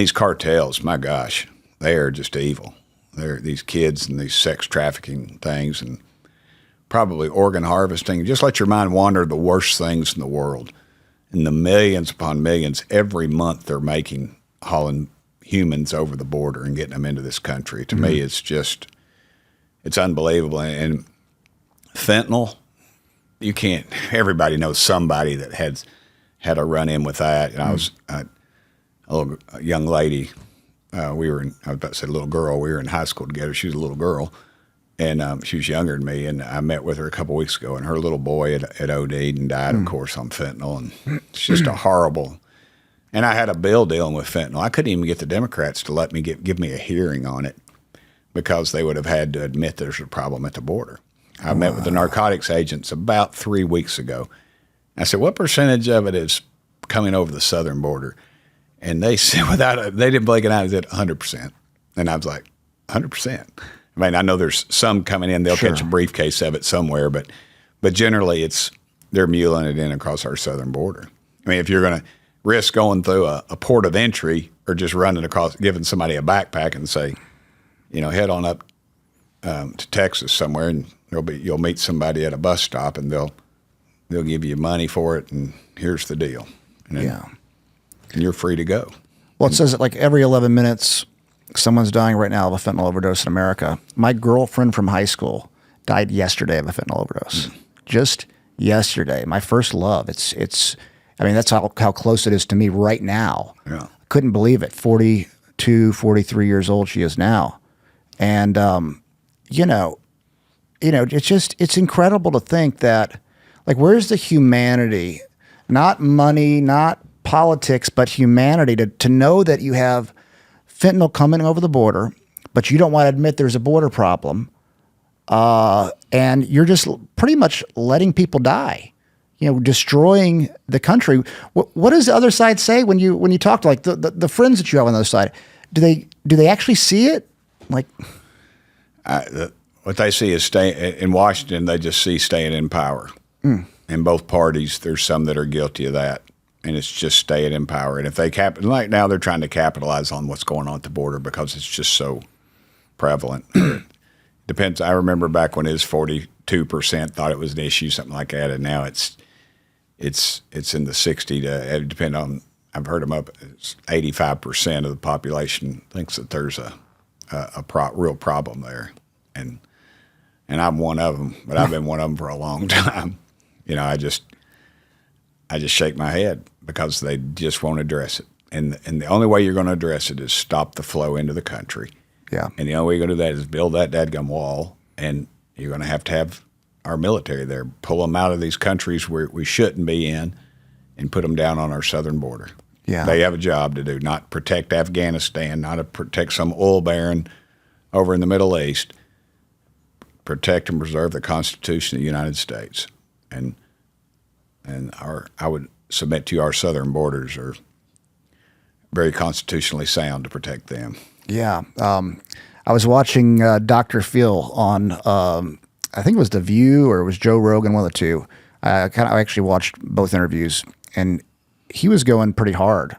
these cartels, my gosh, they are just evil. They're these kids and these sex trafficking things and probably organ harvesting. Just let your mind wander the worst things in the world. And the millions upon millions every month they're making, hauling humans over the border and getting them into this country. To me, it's just, it's unbelievable. And fentanyl, you can't, everybody knows somebody that had a run-in with that. And I was a young lady, I was about to say little girl, we were in high school together. She was a little girl, and she was younger than me, and I met with her a couple weeks ago, and her little boy had OD'd and died, of course, on fentanyl, and it's just a horrible. And I had a bill dealing with fentanyl. I couldn't even get the Democrats to let me give me a hearing on it because they would have had to admit there's a problem at the border. I met with the narcotics agents about 3 weeks ago. I said, what percentage of it is coming over the southern border? And they said, they didn't blink an eye, they said 100%. And I was like, 100%? I mean, I know there's some coming in, they'll catch a briefcase of it somewhere, but generally they're muling it in across our southern border. I mean, if you're going to risk going through a port of entry or just running across, giving somebody a backpack and say, head on up to Texas somewhere, and you'll meet somebody at a bus stop, and they'll give you money for it, and here's the deal. And and you're free to go. Well, it says that like every 11 minutes, someone's dying right now of a fentanyl overdose in America. My girlfriend from high school died yesterday of a fentanyl overdose. Just yesterday. My first love. I mean, that's how close it is to me right now. Yeah. Couldn't believe it. 42, 43 years old she is now. And, it's incredible to think that, like, where's the humanity? Not money, not politics, but humanity to know that you have fentanyl coming over the border, but you don't want to admit there's a border problem, and you're just pretty much letting people die, destroying the country. What does the other side say when you talk to like the friends that you have on the other side? Do they actually see it? Like, what they see is in Washington. They just see staying in power. In both parties, there's some that are guilty of that. And it's just staying in power. And if they right now, they're trying to capitalize on what's going on at the border because it's just so prevalent. Depends. I remember back when it was 42% thought it was an issue, something like that, and now it's in the 60 to depend on. I've heard them up. It's 85% of the population thinks that there's a real problem there, and I'm one of them. But I've been one of them for a long time. I just shake my head because they just won't address it. And the only way you're going to address it is stop the flow into the country. Yeah. And the only way you're going to do that is build that dadgum wall, and you're going to have our military there, pull them out of these countries where we shouldn't be in, and put them down on our southern border. Yeah. They have a job to do, not protect Afghanistan, not to protect some oil baron over in the Middle East. Protect and preserve the Constitution of the United States. And I would submit to you, our southern borders are very constitutionally sound to protect them. Yeah. I was watching Dr. Phil on, I think it was The View or it was Joe Rogan, one of the two. I actually watched both interviews, and he was going pretty hard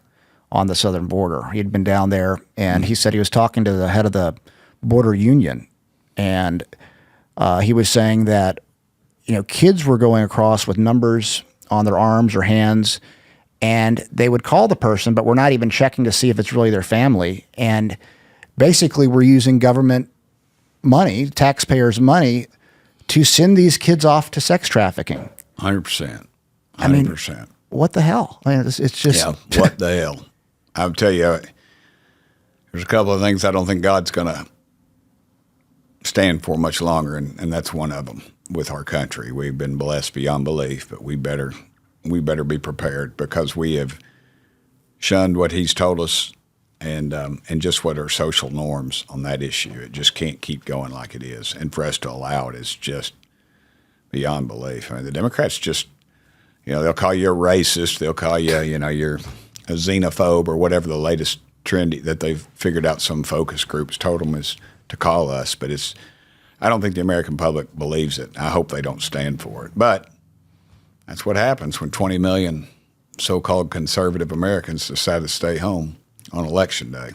on the southern border. He had been down there, and he said he was talking to the head of the border union, and he was saying that kids were going across with numbers on their arms or hands, and they would call the person, but we're not even checking to see if it's really their family. And basically we're using government money, taxpayers' money, to send these kids off to sex trafficking. 100%. 100%. I mean, what the hell? I mean, it's just... Yeah, what the hell? I'll tell you, there's a couple of things I don't think God's going to stand for much longer, and that's one of them. With our country, we've been blessed beyond belief, but we better be prepared because we have shunned what He's told us, and just what are social norms on that issue. It just can't keep going like it is, and for us to allow it is just beyond belief. I mean, the Democrats just, they'll call you a racist, they'll call you, you're a xenophobe or whatever the latest trend that they've figured out. Some focus groups told them is to call us, but I don't think the American public believes it. I hope they don't stand for it. But that's what happens when 20 million so-called conservative Americans decide to stay home on election day.